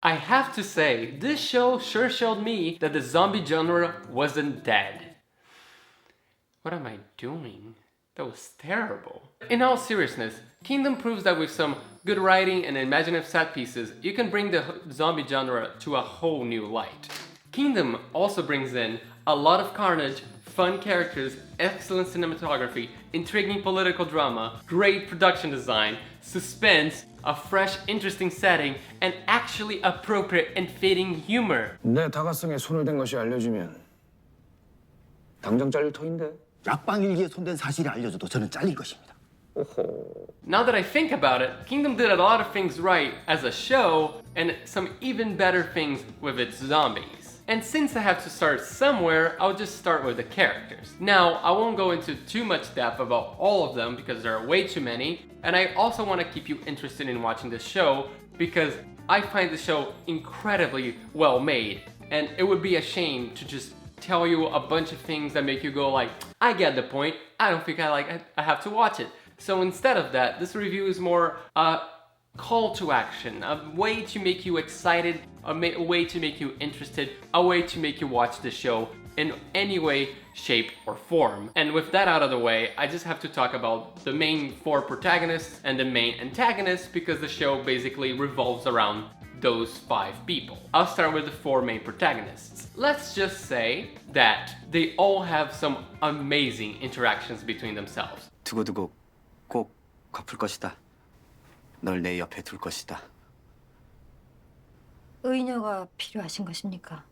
I have to say, this show sure showed me that the zombie genre wasn't dead. What am I doing? That was terrible. In all seriousness, Kingdom proves that with some good writing and imaginative set pieces, you can bring the zombie genre to a whole new light. Kingdom also brings in a lot of carnage, fun characters, excellent cinematography, intriguing political drama, great production design, suspense, a fresh, interesting setting, and actually appropriate and fitting humor. 내 다가성에 손을 댄 것이 알려지면 당장 잘릴 터인데. 약방 일기에 손댄 사실이 알려져도 저는 잘릴 것입니다. Now that I think about it, Kingdom did a lot of things right as a show and some even better things with its zombies. And since I have to start somewhere, I'll just start with the characters. Now, I won't go into too much depth about all of them because there are way too many, and I also want to keep you interested in watching this show because I find the show incredibly well made, and it would be a shame to just tell you a bunch of things that make you go like, I get the point, I don't think I have to watch it. So instead of that, this review is more a call to action, a way to make you excited, a way to make you interested, a way to make you watch the show in any way, shape, or form. And with that out of the way, I just have to talk about the main 4 protagonists and the main antagonist because the show basically revolves around those 5 people. I'll start with the 4 main protagonists. Let's just say that they all have some amazing interactions between themselves. 두고두고 꼭 갚을 것이다. 널 내 옆에 둘 것이다. 의녀가 필요하신 것입니까?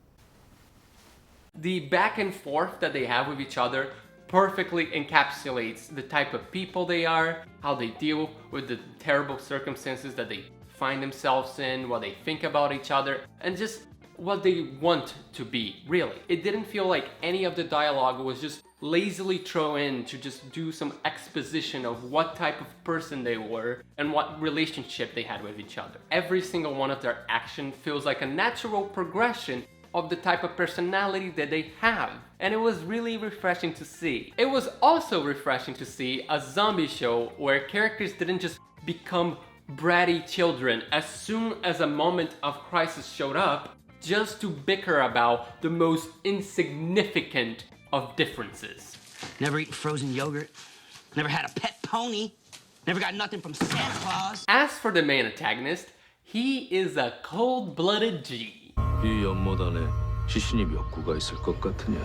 The back and forth that they have with each other perfectly encapsulates the type of people they are, how they deal with the terrible circumstances that they find themselves in, what they think about each other, and just what they want to be, really. It didn't feel like any of the dialogue was just lazily thrown in to just do some exposition of what type of person they were and what relationship they had with each other. Every single one of their action feels like a natural progression of the type of personality that they have. And it was really refreshing to see. It was also refreshing to see a zombie show where characters didn't just become bratty children as soon as a moment of crisis showed up, just to bicker about the most insignificant of differences. Never eaten frozen yogurt. Never had a pet pony. Never got nothing from Santa Claus. As for the main antagonist, he is a cold-blooded G. 이 연못안에 시신이 몇 구가 있을 것 같으냐?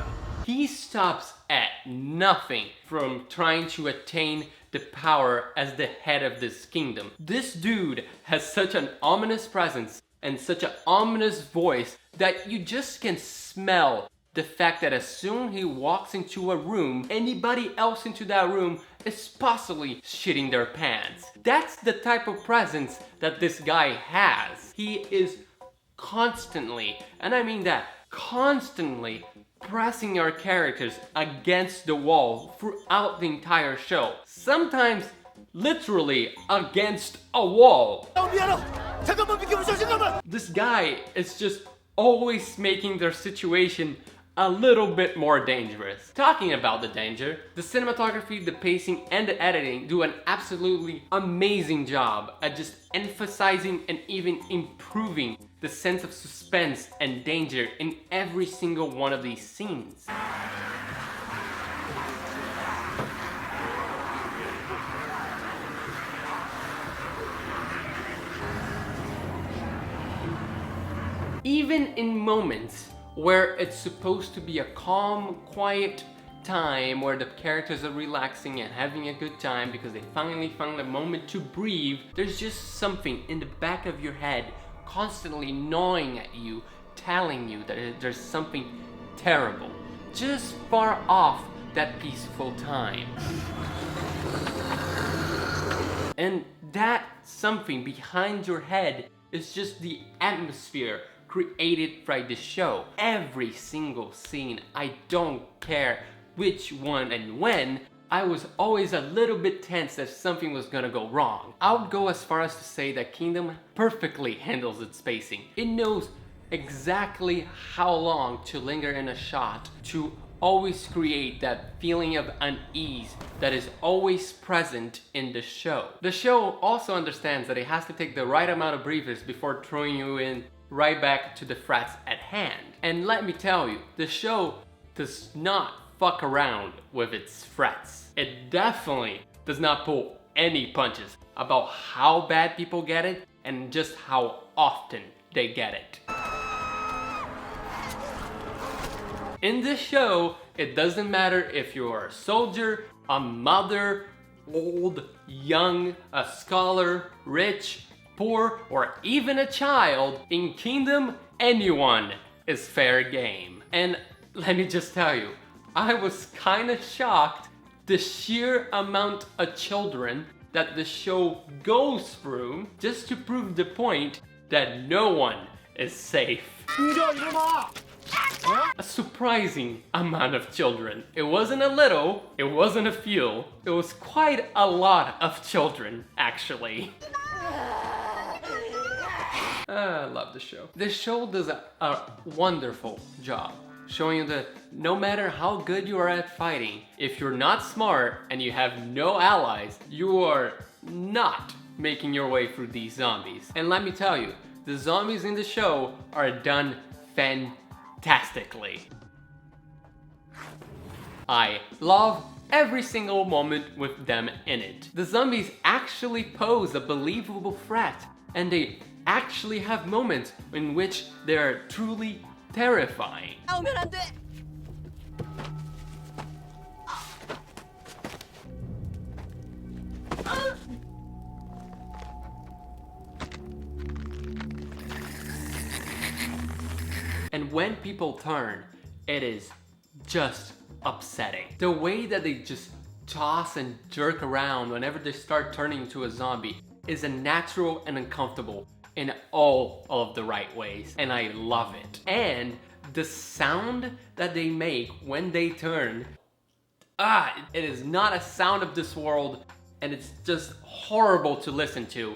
He stops at nothing from trying to attain the power as the head of this kingdom. This dude has such an ominous presence and such an ominous voice that you just can smell the fact that as soon he walks into a room, anybody else into that room is possibly shitting their pants. That's the type of presence that this guy has. He is constantly, and I mean that, constantly pressing our characters against the wall throughout the entire show. Sometimes literally against a wall. This guy is just always making their situation a little bit more dangerous. Talking about the danger, the cinematography, the pacing, and the editing do an absolutely amazing job at just emphasizing and even improving the sense of suspense and danger in every single one of these scenes. Even in moments where it's supposed to be a calm, quiet time where the characters are relaxing and having a good time because they finally found a moment to breathe, there's just something in the back of your head constantly gnawing at you, telling you that there's something terrible just far off that peaceful time. And that something behind your head is just the atmosphere created by the show. Every single scene, I don't care which one and when, I was always a little bit tense that something was gonna go wrong. I would go as far as to say that Kingdom perfectly handles its pacing. It knows exactly how long to linger in a shot to always create that feeling of unease that is always present in the show. The show also understands that it has to take the right amount of breathers before throwing you in right back to the frats at hand. And let me tell you, the show does not fuck around with its frats. It definitely does not pull any punches about how bad people get it and just how often they get it. In this show, it doesn't matter if you're a soldier, a mother, old, young, a scholar, rich, poor, or even a child. In Kingdom, anyone is fair game. And let me just tell you, I was kinda shocked the sheer amount of children that the show goes through just to prove the point that no one is safe. A surprising amount of children. It wasn't a little, it wasn't a few, it was quite a lot of children, actually. I love the show. This show does a wonderful job showing you that no matter how good you are at fighting, if you're not smart and you have no allies, you are not making your way through these zombies. And let me tell you, the zombies in the show are done fantastically. I love every single moment with them in it. The zombies actually pose a believable threat, and they actually have moments in which they are truly terrifying. And when people turn, it is just upsetting. The way that they just toss and jerk around whenever they start turning into a zombie is unnatural and uncomfortable in all of the right ways, and I love it. And the sound that they make when they turn, it is not a sound of this world, and it's just horrible to listen to.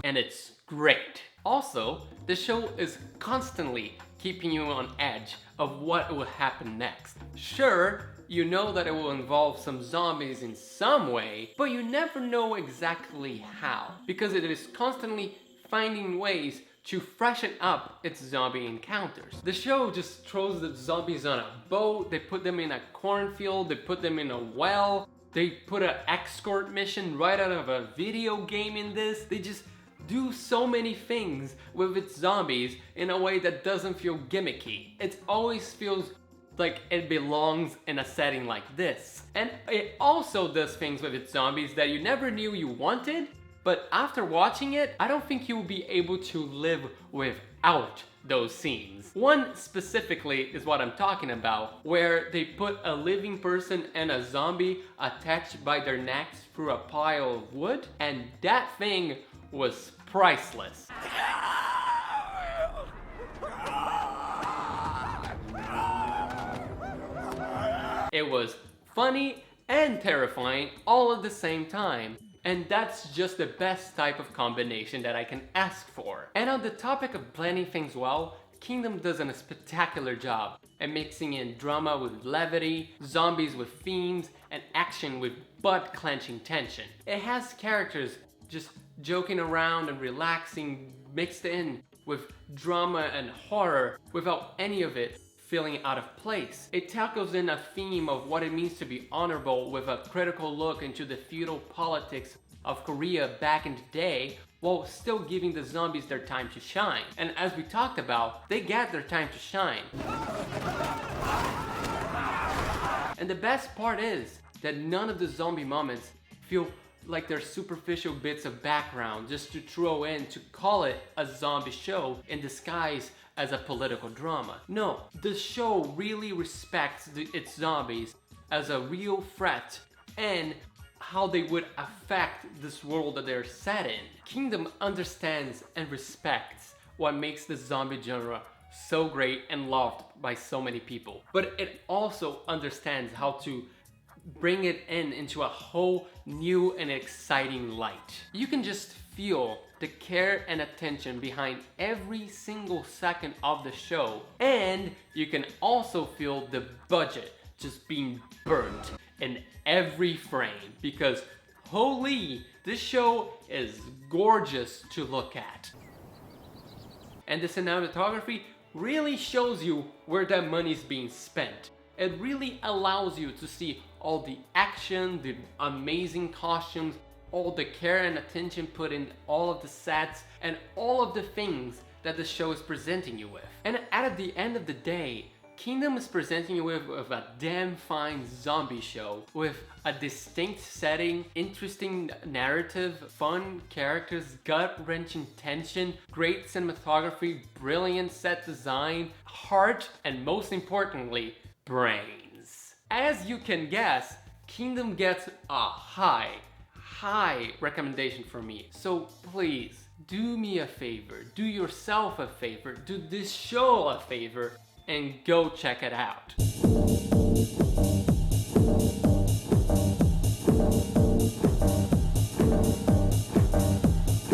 And it's great. Also, the show is constantly keeping you on edge of what will happen next. Sure, you know that it will involve some zombies in some way, but you never know exactly how, because it is constantly finding ways to freshen up its zombie encounters. The show just throws the zombies on a boat, they put them in a cornfield, they put them in a well, they put an escort mission right out of a video game in this. They just do so many things with its zombies in a way that doesn't feel gimmicky. It always feels like it belongs in a setting like this. And it also does things with its zombies that you never knew you wanted, but after watching it, I don't think you will be able to live without those scenes. One specifically is what I'm talking about, where they put a living person and a zombie attached by their necks through a pile of wood, and that thing was priceless. It was funny and terrifying all at the same time. And that's just the best type of combination that I can ask for. And on the topic of blending things well, Kingdom does a spectacular job at mixing in drama with levity, zombies with themes, and action with butt-clenching tension. It has characters just joking around and relaxing mixed in with drama and horror without any of it feeling out of place. It tackles in a theme of what it means to be honorable with a critical look into the feudal politics of Korea back in the day, while still giving the zombies their time to shine. And as we talked about, they get their time to shine. And the best part is that none of the zombie moments feel like they're superficial bits of background just to throw in to call it a zombie show in disguise as a political drama. No, the show really respects its zombies as a real threat and how they would affect this world that they're set in. Kingdom understands and respects what makes the zombie genre so great and loved by so many people. But it also understands how to bring it into a whole new and exciting light. You can just feel the care and attention behind every single second of the show, and you can also feel the budget just being burnt in every frame, because holy, this show is gorgeous to look at. And the cinematography really shows you where that money's being spent. It really allows you to see all the action, the amazing costumes, all the care and attention put in all of the sets, and all of the things that the show is presenting you with. And at the end of the day, Kingdom is presenting you with a damn fine zombie show with a distinct setting, interesting narrative, fun characters, gut-wrenching tension, great cinematography, brilliant set design, heart, and most importantly, brains. As you can guess, Kingdom gets a high recommendation from me. So please, do me a favor, do yourself a favor, do this show a favor, and go check it out.